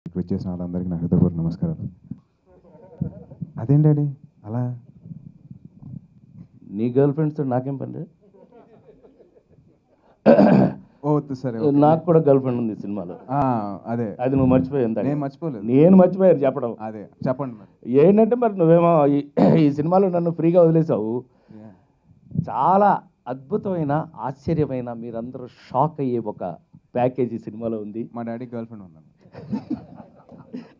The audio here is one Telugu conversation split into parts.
వచ్చేసిన వాళ్ళందరికీ నా హృదయపూర్వక నమస్కారాలు. అదేం డాడీ అలా? నీ గర్ల్ ఫ్రెండ్స్తో నాకేం పని? ఓ వద్దు సరే నాకు కూడా గర్ల్ ఫ్రెండ్ ఉంది సినిమాలో. అదే అది నువ్వు మర్చిపోయింది. నేను మర్చిపోలేదు. నేను మర్చిపోయారు చెప్పడం. అదే చెప్పండి మరి. ఏంటంటే మరి నువ్వేమో ఈ సినిమాలో నన్ను ఫ్రీగా వదిలేసావు. చాలా అద్భుతమైన ఆశ్చర్యమైన మీరందరూ షాక్ అయ్యే ఒక ప్యాకేజీ సినిమాలో ఉంది. మా డాడీ గర్ల్ ఫ్రెండ్ ఉన్నాను.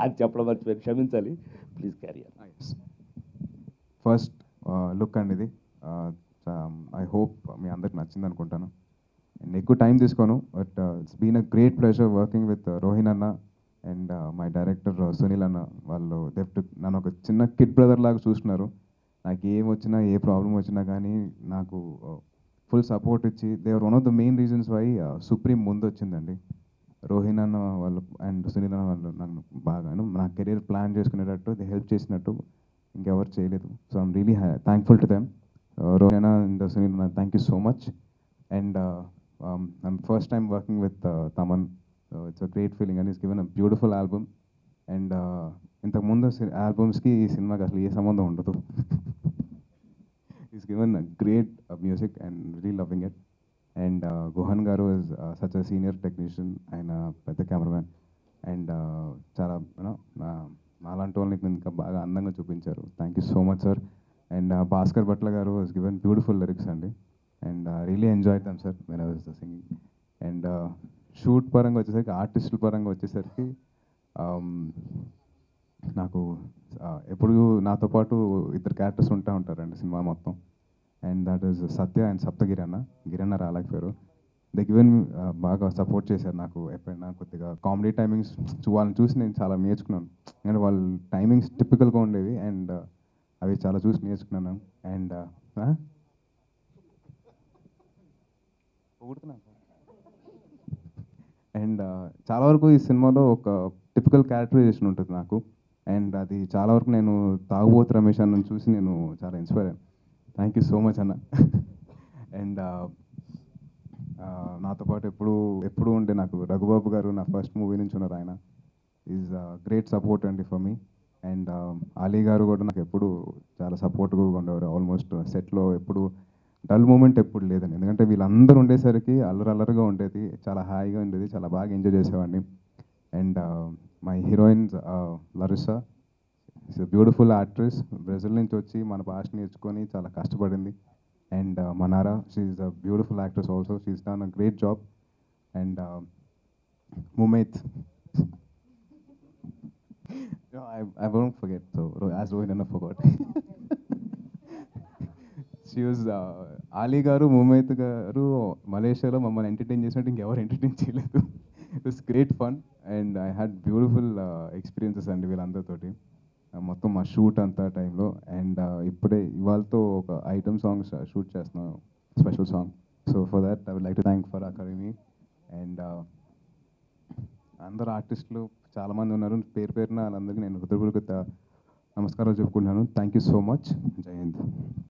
అది చెప్పడం మర్చిపోయారు, క్షమించాలి. Please carry on. First look అండి ఇది. ఐ హోప్ మీ అందరికి నచ్చింది అనుకుంటాను. అండ్ ఎక్కువ టైం తీసుకోను, but it's been a great pleasure working with Rohin అన్న అండ్ మై డైరెక్టర్ సునీల్ అన్న. వాళ్ళు నన్ను ఒక చిన్న కిడ్ బ్రదర్ లాగా చూస్తున్నారు. నాకు ఏం వచ్చినా ఏ ప్రాబ్లం వచ్చినా కానీ నాకు ఫుల్ సపోర్ట్ ఇచ్చి they're one of the main reasons why Supreme ముందు వచ్చిందండి. రోహిన్ అన్న వాళ్ళు అండ్ సునీల్ అన్న వాళ్ళు నన్ను బాగాను నా కెరీర్ ప్లాన్ చేసుకునేటట్టు హెల్ప్ చేసినట్టు ఇంకెవరు చేయలేదు. So I'm really thankful to them. Rohin అన్న అండ్ సునీల్ అన్న, thank you so much. And I'm first time working with Thaman. It's a great feeling and is given a beautiful album. And ఇంతకుముందు ఆల్బమ్స్కి ఈ సినిమాకి అసలు ఏ సంబంధం ఉండదు. Is given great music and really loving it. And Guhan గారు is such a senior technician, ఆయన పెద్ద కెమెరామ్యాన్. అండ్ చాలా యూనో నాలాంటి వాళ్ళని ఇంకా బాగా అందంగా చూపించారు. Thank you so much sir. And Bhaskar Bhatla గారు ఇస్ గివెన్ బ్యూటిఫుల్ లిరిక్స్ అండి. And really enjoy dum sir when I was singing. And shoot పరంగా వచ్చేసరికి, ఆర్టిస్టుల పరంగా వచ్చేసరికి నాకు ఎప్పుడు నాతో పాటు ఇద్దరు క్యారెక్టర్స్ ఉంటారండి సినిమా మొత్తం. And that is Satya and Saptagiri అన్న. గిరన్న రాలేకపోయారు. దే గివెన్ బాగా సపోర్ట్ చేశారు నాకు. ఎప్పుడైనా కొద్దిగా కామెడీ టైమింగ్స్ వాళ్ళని చూసి నేను చాలా నేర్చుకున్నాను. ఎందుకంటే వాళ్ళ టైమింగ్స్ టిపికల్గా ఉండేవి అండ్ అవి చాలా చూసి నేర్చుకున్నాను. అండ్ అండ్ చాలా వరకు ఈ సినిమాలో ఒక టిపికల్ క్యారెక్టరైజేషన్ ఉంటుంది నాకు. అండ్ అది చాలా వరకు నేను తాగుబోతు రమేష్ అన్నను చూసి నేను చాలా ఇన్స్పైర్ అయ్యాను. థ్యాంక్ యూ సో మచ్ అన్న. అండ్ నాతో పాటు ఎప్పుడు ఉండే నాకు రఘుబాబు గారు, నా ఫస్ట్ మూవీ నుంచి ఉన్నారు. ఆయన ఈజ్ గ్రేట్ సపోర్ట్ అండి ఫర్ మీ. అండ్ అలీ గారు కూడా నాకు ఎప్పుడు చాలా సపోర్ట్గా ఉండేవారు. ఆల్మోస్ట్ సెట్లో ఎప్పుడు డల్ మూమెంట్ ఎప్పుడు లేదండి. ఎందుకంటే వీళ్ళందరూ ఉండేసరికి అల్లరల్లరిగా ఉండేది, చాలా హాయిగా ఉండేది, చాలా బాగా ఎంజాయ్ చేసేవాడిని. And my heroines Larissa is a beautiful actress. Brazil నుంచి వచ్చి మన భాష నేర్చుకొని చాలా కష్టపడింది. And Manara, she is a beautiful actress also. She is done a great job. And Mumaith, I won't forget, so as Rohin forgot. She was Ali garu, Mumayt garu మలేషియాలో మమ్మల్ని ఎంటర్టైన్ చేసినట్టు ఇంకెవరు ఎంటర్టైన్ చేయలేదు. It was great fun and I had beautiful experiences అండి వీళ్ళందరితోటి మొత్తం మా షూట్ అంతా టైంలో. అండ్ ఇవాళతో ఒక ఐటమ్ సాంగ్ షూట్ చేస్తున్నాను, special song. So for that I would like to thank for academy. And అందరు ఆర్టిస్టులు చాలామంది ఉన్నారు. పేరు పేరున వాళ్ళందరికీ నేను హృదయపూర్వక నమస్కారాలు చెప్పుకుంటున్నాను. Thank you so much. జై హింద్.